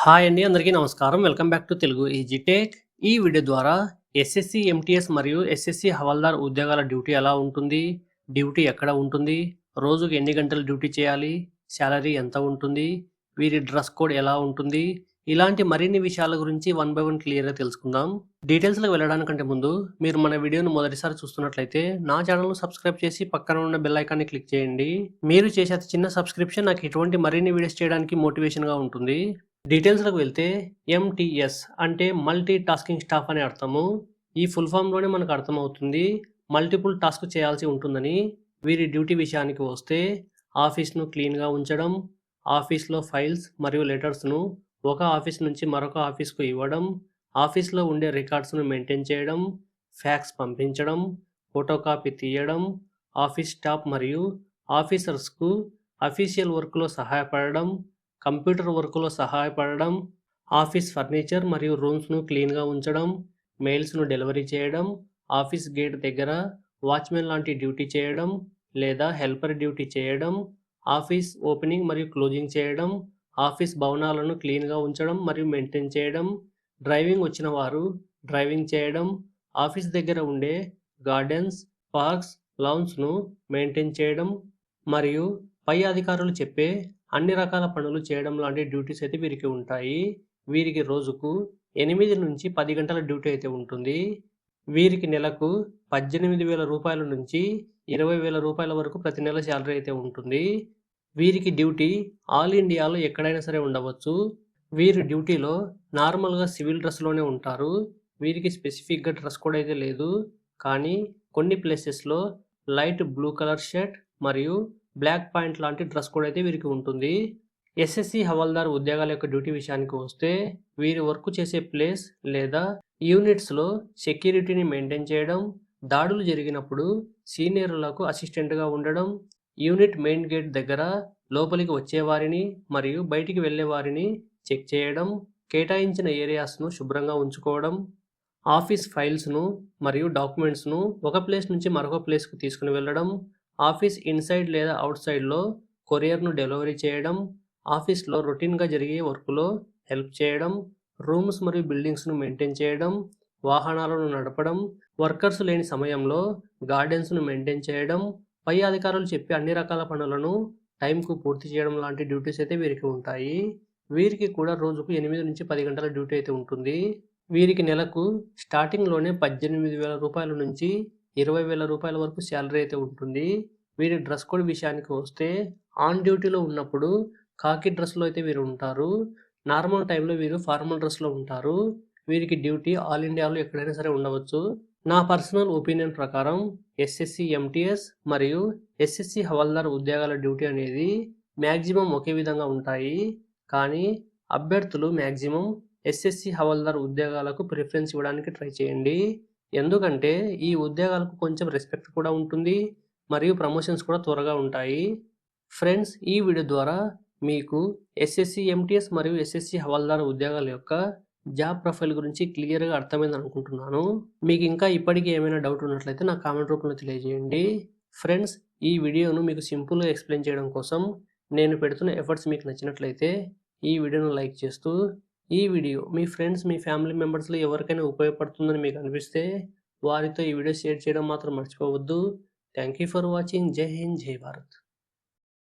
Hi అండి. అందరికీ నమస్కారం. Welcome back to Telugu easy tech. ఈ వీడియో ద్వారా ఎస్ఎస్‌సి, ఎంటీఎస్ మరియు ఎస్ఎస్‌సి హవాల్దార్ ఉద్యోగాల డ్యూటీ ఎలా ఉంటుంది? డ్యూటీ ఎక్కడ ఉంటుంది? రోజుకి ఎన్ని గంటలు డ్యూటీ చేయాలి? సాలరీ ఎంత ఉంటుంది? వీరి డ్రెస్ కోడ్ ఎలా ఉంటుంది? ఇలాంటి మరిన్ని విషయాల గురించి వన్ బై వన్ క్లియర్‌గా తెలుసుకుందాం. డీటెయిల్స్‌లోకి వెళ్ళడానికంటే ముందు మీరు మన వీడియోను మొదటిసారి చూస్తున్నట్లయితే నా ఛానెల్‌ను సబ్స్క్రైబ్ చేసి పక్కన ఉన్న బెల్ ఐకాన్‌ని క్లిక్ చేయండి. మీరు చేసే అతి చిన్న సబ్స్క్రిప్షన్ నాకు ఇటువంటి మరిన్ని వీడియోస్ చేయడానికి మోటివేషన్‌గా ఉంటుంది. డీటెయిల్స్‌లోకి వెళ్తే ఎంటీఎస్ అంటే మల్టీ టాస్కింగ్ స్టాఫ్ అని అర్థము. ఈ ఫుల్ ఫామ్‌లోనే మనకు అర్థమవుతుంది మల్టిపుల్ టాస్క్ చేయాల్సి ఉంటుందని. వీరి డ్యూటీ విషయానికి వస్తే ఆఫీస్‌ను క్లీన్‌గా ఉంచడం, ఆఫీస్‌లో ఫైల్స్ మరియు లెటర్స్‌ను ఒక ఆఫీస్ నుంచి మరొక ఆఫీస్‌కు ఇవ్వడం, ఆఫీస్‌లో ఉండే రికార్డ్స్‌ను మెయింటైన్ చేయడం, ఫ్యాక్స్ పంపించడం, ఫోటోకాపీ తీయడం, ఆఫీస్ స్టాఫ్ మరియు ఆఫీసర్స్‌కు అఫీషియల్ వర్క్‌లో సహాయపడడం, కంప్యూటర్ వర్క్‌లో సహాయపడడం, ఆఫీస్ ఫర్నిచర్ మరియు రూమ్స్‌ను క్లీన్‌గా ఉంచడం, మెయిల్స్‌ను డెలివరీ చేయడం, ఆఫీస్ గేట్ దగ్గర వాచ్‌మెన్ లాంటి డ్యూటీ చేయడం లేదా హెల్పర్ డ్యూటీ చేయడం, ఆఫీస్ ఓపెనింగ్ మరియు క్లోజింగ్ చేయడం, ఆఫీస్ భవనాలను క్లీన్‌గా ఉంచడం మరియు మెయింటైన్ చేయడం, డ్రైవింగ్ వచ్చిన వారు డ్రైవింగ్ చేయడం, ఆఫీస్ దగ్గర ఉండే గార్డెన్స్, పార్క్స్, లౌన్స్‌ను మెయింటైన్ చేయడం మరియు పై అధికారులు చెప్పే అన్ని రకాల పనులు చేయడం లాంటి డ్యూటీస్ అయితే వీరికి ఉంటాయి. వీరికి రోజుకు 8-10 గంటల డ్యూటీ అయితే ఉంటుంది. వీరికి నెలకు రూ. 18,000 నుంచి రూ. 20,000 వరకు ప్రతి నెల సాలరీ అయితే ఉంటుంది. వీరికి డ్యూటీ ఆల్ ఇండియాలో ఎక్కడైనా సరే ఉండవచ్చు. వీరు డ్యూటీలో నార్మల్‌గా సివిల్ డ్రెస్‌లోనే ఉంటారు. వీరికి స్పెసిఫిక్‌గా డ్రెస్ కోడ్ అయితే లేదు. కానీ కొన్ని ప్లేసెస్‌లో లైట్ బ్లూ కలర్ షర్ట్ మరియు బ్లాక్ పాయింట్ లాంటి డ్రెస్ కోడ్ అయితే వీరికి ఉంటుంది. ఎస్ఎస్‌సి హవాల్దార్ ఉద్యోగాల యొక్క డ్యూటీ విషయానికి వస్తే వీరు వర్క్ చేసే ప్లేస్ లేదా యూనిట్స్‌లో సెక్యూరిటీని మెయింటైన్ చేయడం, దాడులు జరిగినప్పుడు సీనియర్‌లకు అసిస్టెంట్‌గా ఉండడం, యూనిట్ మెయిన్ గేట్ దగ్గర లోపలికి వచ్చేవారిని మరియు బయటికి వెళ్ళేవారిని చెక్ చేయడం, కేటాయించిన ఏరియాస్‌ను శుభ్రంగా ఉంచుకోవడం, ఆఫీస్ ఫైల్స్‌ను మరియు డాక్యుమెంట్స్‌ను ఒక ప్లేస్ నుంచి మరొక ప్లేస్‌కు తీసుకొని వెళ్ళడం, ఆఫీస్ ఇన్సైడ్ లేదా ఔట్‌సైడ్‌లో కొరియర్‌ను డెలివరీ చేయడం, ఆఫీస్‌లో రొటీన్‌గా జరిగే వర్క్‌లో హెల్ప్ చేయడం, రూమ్స్ మరియు బిల్డింగ్స్‌ను మెయింటైన్ చేయడం, వాహనాలను నడపడం, వర్కర్స్ లేని సమయంలో గార్డెన్స్‌ను మెయింటైన్ చేయడం, పై అధికారులు చెప్పే అన్ని రకాల పనులను టైంకు పూర్తి చేయడం లాంటి డ్యూటీస్ అయితే వీరికి ఉంటాయి. వీరికి కూడా రోజుకు 8-10 గంటల డ్యూటీ అయితే ఉంటుంది. వీరికి నెలకు స్టార్టింగ్‌లోనే రూ. 18,000 నుంచి రూ. 20,000 వరకు సాలరీ అయితే ఉంటుంది. వీరి డ్రెస్ కోడ్ విషయానికి వస్తే ఆన్ డ్యూటీలో ఉన్నప్పుడు ఖాకీ డ్రెస్‌లో అయితే వీరు ఉంటారు. నార్మల్ టైమ్‌లో వీరు ఫార్మల్ డ్రెస్‌లో ఉంటారు. వీరికి డ్యూటీ ఆల్ ఇండియాలో ఎక్కడైనా సరే ఉండవచ్చు. నా పర్సనల్ ఒపీనియన్ ప్రకారం ఎస్ఎస్‌సి, ఎంటీఎస్ మరియు ఎస్ఎస్‌సి హవాల్దార్ ఉద్యోగాల డ్యూటీ అనేది మాక్సిమం ఒకే విధంగా ఉంటాయి. కానీ అభ్యర్థులు మాక్సిమం ఎస్ఎస్‌సి హవాల్దార్ ఉద్యోగాలకు ప్రిఫరెన్స్ ఇవ్వడానికి ట్రై చేయండి. ఎందుకంటే ఈ ఉద్యోగాలకు కొంచెం రెస్పెక్ట్ కూడా ఉంటుంది మరియు ప్రమోషన్స్ కూడా త్వరగా ఉంటాయి. ఫ్రెండ్స్, ఈ వీడియో ద్వారా మీకు ఎస్ఎస్‌సి, ఎంటీఎస్ మరియు ఎస్ఎస్‌సి హవాల్దార్ ఉద్యోగాల యొక్క జాబ్ ప్రొఫైల్ గురించి క్లియర్‌గా అర్థమైంది అనుకుంటున్నాను. మీకు ఇంకా ఇప్పటికీ ఏమైనా డౌట్ ఉన్నట్లయితే నాకు కామెంట్ రూపంలో తెలియజేయండి. ఫ్రెండ్స్, ఈ వీడియోను మీకు సింపుల్‌గా ఎక్స్‌ప్లెయిన్ చేయడం కోసం నేను పెడుతున్న ఎఫర్ట్స్ మీకు నచ్చినట్లయితే ఈ వీడియోను లైక్ చేస్తూ, ఈ వీడియో మీ ఫ్రెండ్స్, మీ ఫ్యామిలీ మెంబర్స్‌లో ఎవరికైనా ఉపయోగపడుతుందని మీకు అనిపిస్తే వారితో ఈ వీడియో షేర్ చేయడం మాత్రం మర్చిపోవద్దు. Thank you for watching. జై హింద్, జై భారత్.